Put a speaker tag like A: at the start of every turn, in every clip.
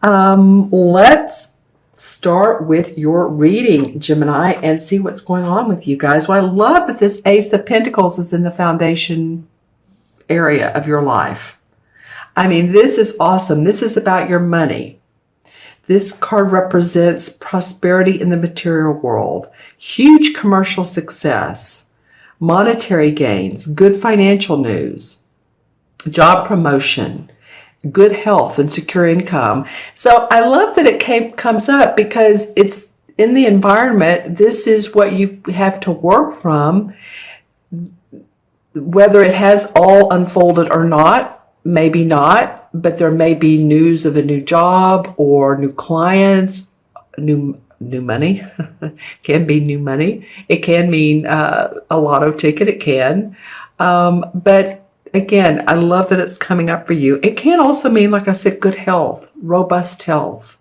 A: Let's start with your reading, Gemini, and see what's going on with you guys. Well, I love that this Ace of Pentacles is in the foundation area of your life. I mean, this is awesome. This is about your money. This card represents prosperity in the material world, huge commercial success, monetary gains, good financial news, job promotion, good health and secure income. So I love that it comes up because it's in the environment. This is what you have to work from. Whether it has all unfolded or not, maybe not, but there may be news of a new job or new clients, new money. Can be new money. It can mean a lotto ticket. It can. But again, I love that it's coming up for you. It can also mean, like I said, good health, robust health,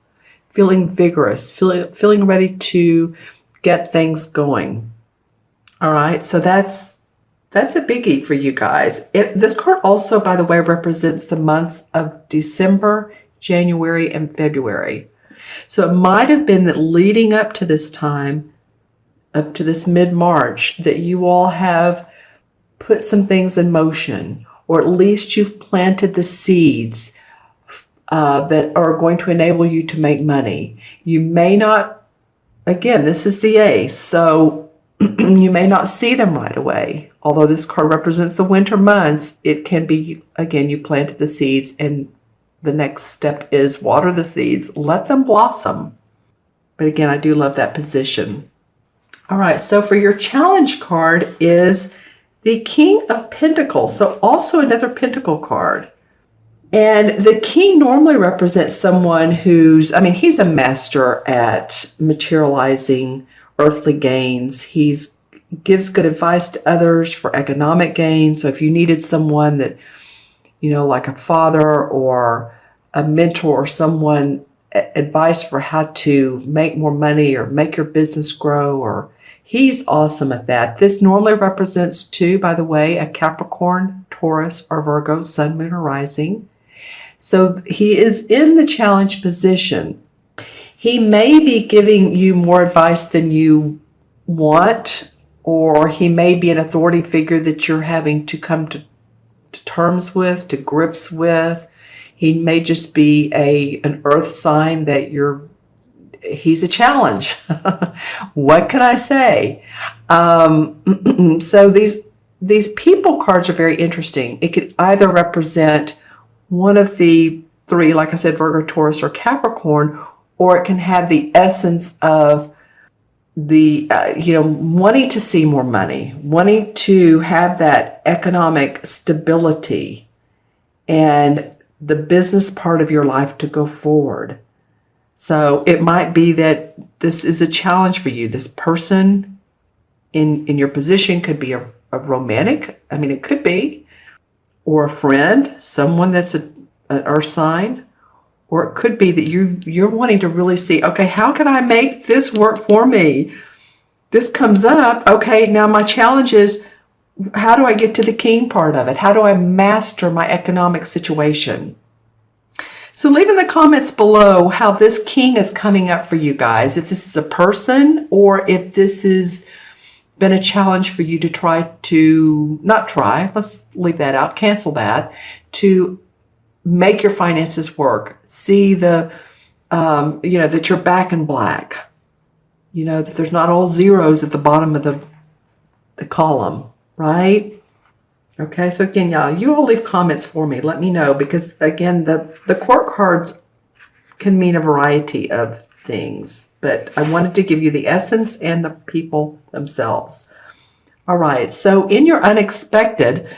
A: feeling vigorous, feeling ready to get things going. All right, so that's a biggie for you guys. This card also, by the way, represents the months of December, January, and February. So it might have been that leading up to this time, up to this mid-March, that you all have put some things in motion, or at least you've planted the seeds that are going to enable you to make money. You may not, again, this is the Ace, so you may not see them right away. Although this card represents the winter months, it can be, again, you planted the seeds, and the next step is water the seeds, let them blossom. But again, I do love that position. All right, so for your challenge card is the King of Pentacles, so also another Pentacle card. And the King normally represents someone who's, I mean, he's a master at materializing earthly gains. He's gives good advice to others for economic gain. So if you needed someone that, you know, like a father or a mentor or someone, advice for how to make more money or make your business grow, or he's awesome at that. This normally represents too, by the way, a Capricorn, Taurus, or Virgo, Sun, Moon, or Rising. So he is in the challenge position. He may be giving you more advice than you want, or he may be an authority figure that you're having to come to terms with, to grips with. He may just be an earth sign that he's a challenge. What can I say? So these people cards are very interesting. It could either represent one of the three, like I said, Virgo, Taurus, or Capricorn, or it can have the essence of the, wanting to see more money, wanting to have that economic stability and the business part of your life to go forward. So it might be that this is a challenge for you. This person in your position could be a romantic, I mean, it could be, or a friend, someone that's an earth sign, or it could be that you're wanting to really see, okay, how can I make this work for me? This comes up, okay, now my challenge is, how do I get to the King part of it? How do I master my economic situation? So leave in the comments below how this King is coming up for you guys. If this is a person, or if this has been a challenge for you to let's leave that out, cancel that, to make your finances work. See that you're back in black. That there's not all zeros at the bottom of the column, right? Okay, so again, y'all, you all leave comments for me. Let me know, because again, the court cards can mean a variety of things, but I wanted to give you the essence and the people themselves. All right, so in your unexpected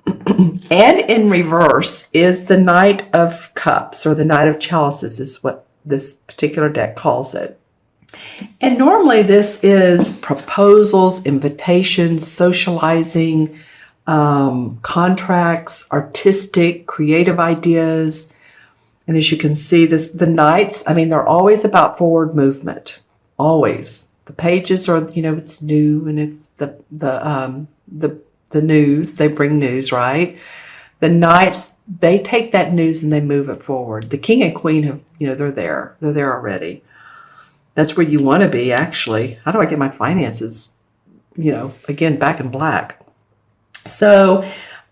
A: and in reverse is the Knight of Cups, or the Knight of Chalices is what this particular deck calls it. And normally this is proposals, invitations, socializing, contracts, artistic, creative ideas. And as you can see, the Knights, I mean, they're always about forward movement, always. The pages are, it's new, and it's the news. They bring news, right? The Knights, they take that news and they move it forward. The King and Queen have, they're there. They're there already. That's where you want to be, actually. How do I get my finances, again, back in black? So,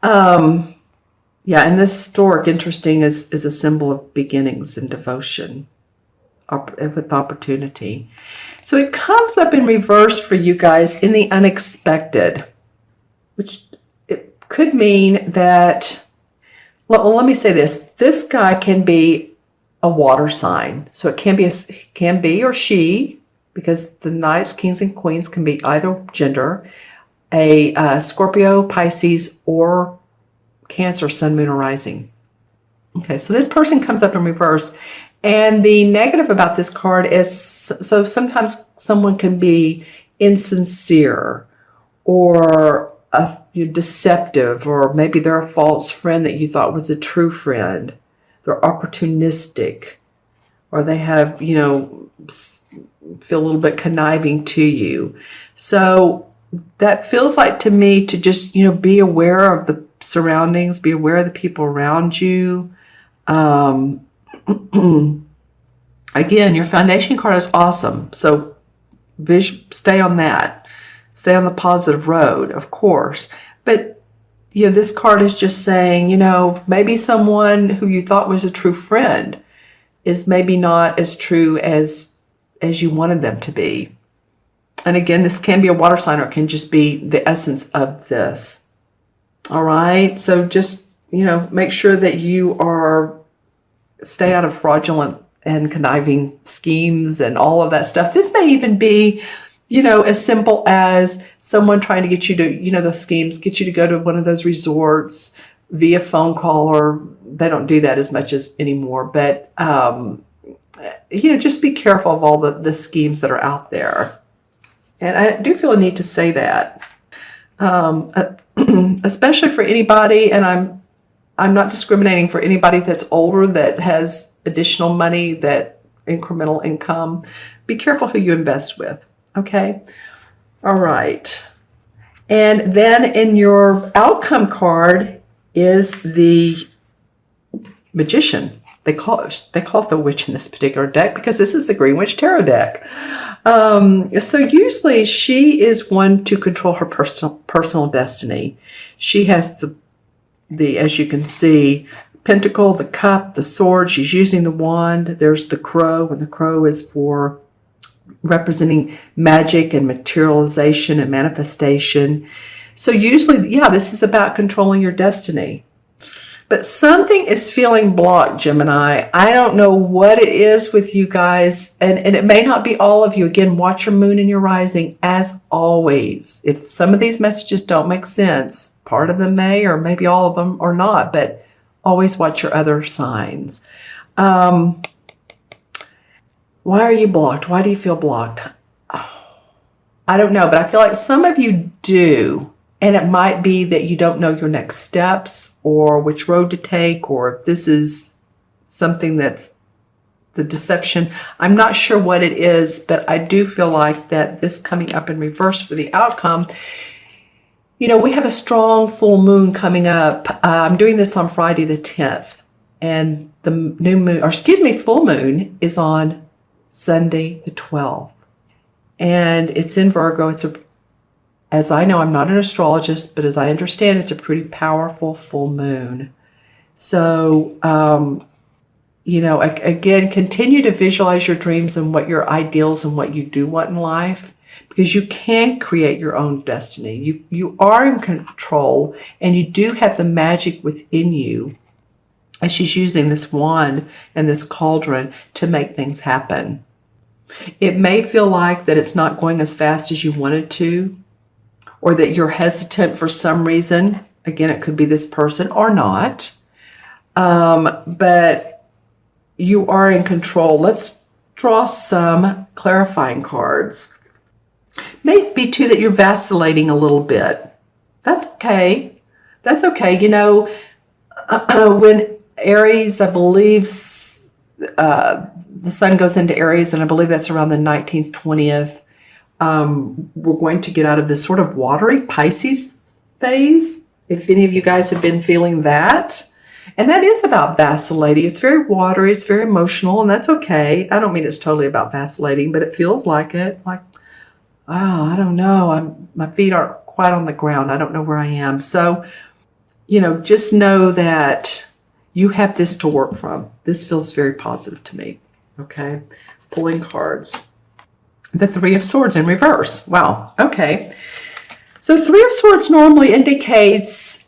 A: yeah, and this stork, interesting, is a symbol of beginnings and devotion with opportunity. So it comes up in reverse for you guys in the unexpected, which it could mean that, well, let me say this. This guy can be a water sign. So it can be or she, because the Knights, Kings, and Queens can be either gender, a Scorpio, Pisces, or Cancer, Sun, Moon, or Rising. Okay, so this person comes up in reverse. And the negative about this card is, so sometimes someone can be insincere or deceptive, or maybe they're a false friend that you thought was a true friend. They're opportunistic, or they have, feel a little bit conniving to you. So that feels like to me to just, be aware of the surroundings, be aware of the people around you. Again, your foundation card is awesome. So stay on that. Stay on the positive road, of course. But, this card is just saying, maybe someone who you thought was a true friend is maybe not as true as you wanted them to be. And again, this can be a water sign, or it can just be the essence of this. All right. So just, make sure that you stay out of fraudulent and conniving schemes and all of that stuff. This may even be, as simple as someone trying to get you to, those schemes, get you to go to one of those resorts via phone call, or they don't do that as much as anymore. But, just be careful of all the schemes that are out there. And I do feel a need to say that, especially for anybody, and I'm not discriminating, for anybody that's older that has additional money, that incremental income. Be careful who you invest with, okay? All right. And then in your outcome card is the Magician. They call it the Witch in this particular deck, because this is the Green Witch Tarot deck. So usually she is one to control her personal destiny. She has the, as you can see, Pentacle, the Cup, the Sword. She's using the wand. There's the Crow, and the Crow is for representing magic and materialization and manifestation. So usually, yeah, this is about controlling your destiny. But something is feeling blocked, Gemini. I don't know what it is with you guys, and it may not be all of you. Again, watch your moon and your rising, as always. If some of these messages don't make sense, part of them may, or maybe all of them, or not, but always watch your other signs. Why are you blocked? Why do you feel blocked? I don't know, but I feel like some of you do. And it might be that you don't know your next steps, or which road to take, or if this is something that's the deception. I'm not sure what it is, but I do feel like that this coming up in reverse for the outcome. We have a strong full moon coming up. I'm doing this on Friday the 10th. And the full moon is on Sunday the 12th. And it's in Virgo. As I know, I'm not an astrologist, but as I understand, it's a pretty powerful full moon. So, again, continue to visualize your dreams and what your ideals and what you do want in life, because you can create your own destiny. You are in control, and you do have the magic within you. And she's using this wand and this cauldron to make things happen. It may feel like that it's not going as fast as you wanted to, or that you're hesitant for some reason. Again, it could be this person or not. But you are in control. Let's draw some clarifying cards. Maybe too that you're vacillating a little bit. That's okay. That's okay. When Aries, I believe, the sun goes into Aries, and I believe that's around the 19th, 20th. We're going to get out of this sort of watery Pisces phase. If any of you guys have been feeling that, and that is about vacillating. It's very watery, it's very emotional, and that's okay. I don't mean it's totally about vacillating, but it feels like it. Like, oh, I don't know. My feet aren't quite on the ground. I don't know where I am. So, just know that you have this to work from. This feels very positive to me. Okay. Pulling cards. The Three of Swords in reverse. Wow. Okay. So Three of Swords normally indicates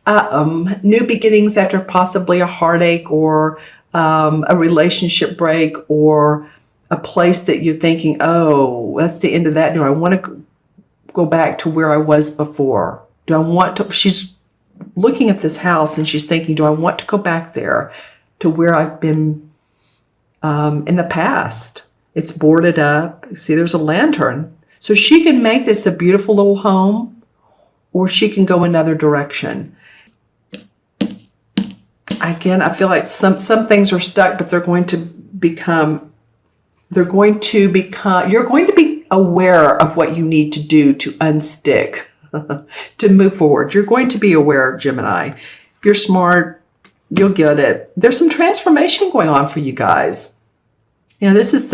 A: new beginnings after possibly a heartache or a relationship break or a place that you're thinking, oh, that's the end of that. Do I want to go back to where I was before? Do I want to? She's looking at this house and she's thinking, do I want to go back there to where I've been in the past? It's boarded up. See, there's a lantern. So she can make this a beautiful little home, or she can go another direction. Again, I feel like some things are stuck, but you're going to be aware of what you need to do to unstick, to move forward. You're going to be aware, Gemini. If you're smart, you'll get it. There's some transformation going on for you guys. This is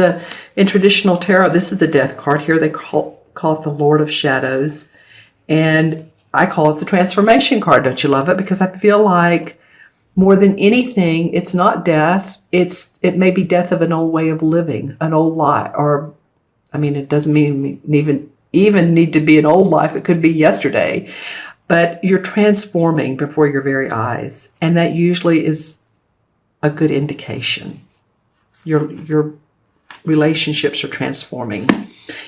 A: in traditional tarot, this is the Death card here. They call it the Lord of Shadows. And I call it the transformation card. Don't you love it? Because I feel like more than anything, it's not death. It may be death of an old way of living, an old life. Or, it doesn't mean even need to be an old life. It could be yesterday. But you're transforming before your very eyes. And that usually is a good indication. Your relationships are transforming.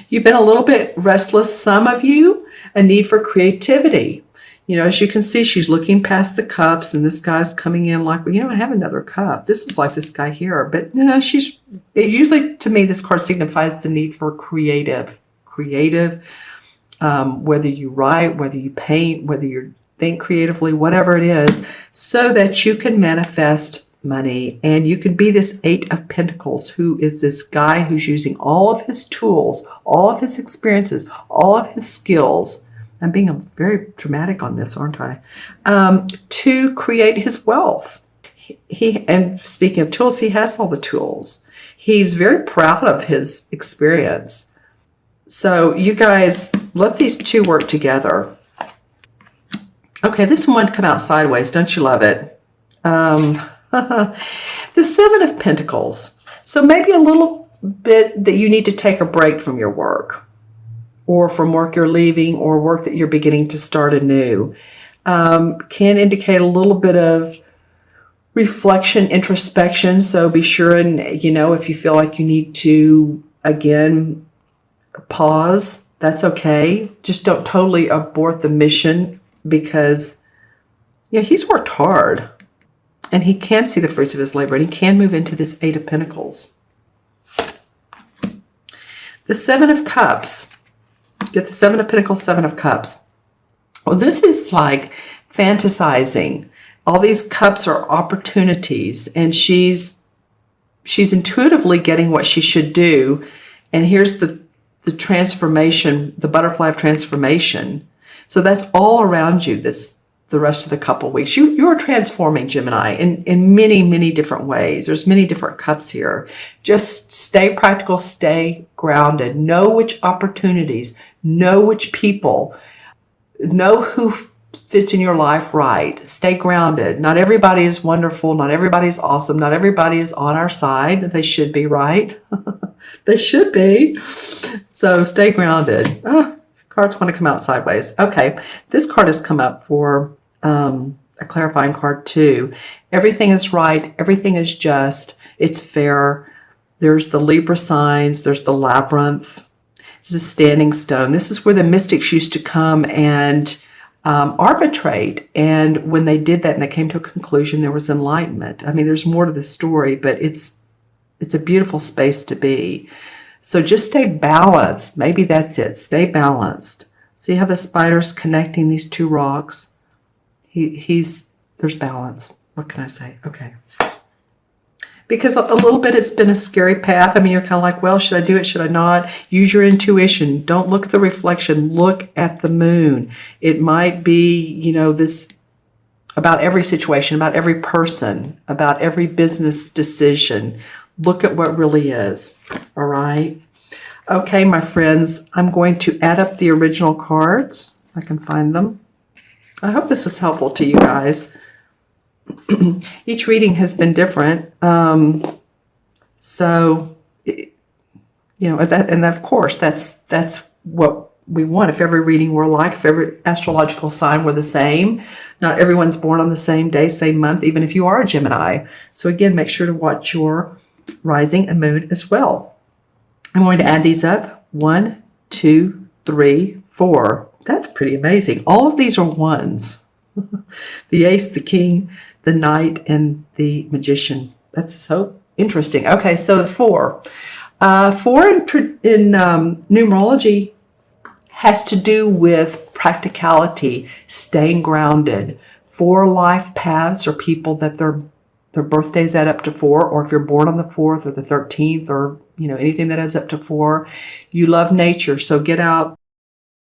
A: You've been a little bit restless, some of you, a need for creativity. As you can see, she's looking past the cups and this guy's coming in like, well, I have another cup. This is like this guy here. But usually to me, this card signifies the need for creative, whether you write, whether you paint, whether you think creatively, whatever it is, so that you can manifest money. And you could be this Eight of Pentacles, who is this guy who's using all of his tools, all of his experiences, all of his skills. I'm being very dramatic on this, aren't I? To create his wealth. And speaking of tools, he has all the tools. He's very proud of his experience. So you guys, let these two work together. Okay, this one wanted to come out sideways. Don't you love it? The Seven of Pentacles. So maybe a little bit that you need to take a break from your work, or from work you're leaving, or work that you're beginning to start anew. Can indicate a little bit of reflection, introspection. So be sure and, if you feel like you need to, again, pause, that's okay. Just don't totally abort the mission, because, he's worked hard. And he can see the fruits of his labor, and he can move into this Eight of Pentacles. The Seven of Cups. Get the Seven of Pentacles, Seven of Cups. Well, this is like fantasizing. All these cups are opportunities, and she's intuitively getting what she should do. And here's the transformation, the butterfly of transformation. So that's all around you the rest of the couple weeks. You're transforming, Gemini, in many, many different ways. There's many different cups here. Just stay practical, stay grounded. Know which opportunities, know which people, know who fits in your life right. Stay grounded. Not everybody is wonderful. Not everybody is awesome. Not everybody is on our side. They should be, right? They should be. So stay grounded. Cards want to come out sideways. Okay, this card has come up for a clarifying card too. Everything is right. Everything is just. It's fair. There's the Libra signs. There's the labyrinth. There's a standing stone. This is where the mystics used to come and arbitrate. And when they did that and they came to a conclusion, there was enlightenment. There's more to the story, but it's a beautiful space to be. So just stay balanced. Maybe that's it. Stay balanced. See how the spider's connecting these two rocks? There's balance. What can I say? Okay. Because a little bit it's been a scary path. You're kind of like, well, should I do it? Should I not? Use your intuition. Don't look at the reflection. Look at the moon. It might be, this about every situation, about every person, about every business decision. Look at what really is. All right. Okay, my friends, I'm going to add up the original cards. I can find them. I hope this was helpful to you guys. Each reading has been different. So, you know, and of course, that's what we want. If every reading were like, if every astrological sign were the same, not everyone's born on the same day, same month, even if you are a Gemini. So again, make sure to watch your rising and moon as well. I'm going to add these up. 1, 2, 3, 4. That's pretty amazing. All of these are ones. The ace, the king, the knight, and the magician. That's so interesting. Okay, so the 4. 4 in numerology has to do with practicality, staying grounded. 4 life paths are people that their birthdays add up to 4, or if you're born on the 4th or the 13th, or you know, anything that adds up to 4. You love nature, so get out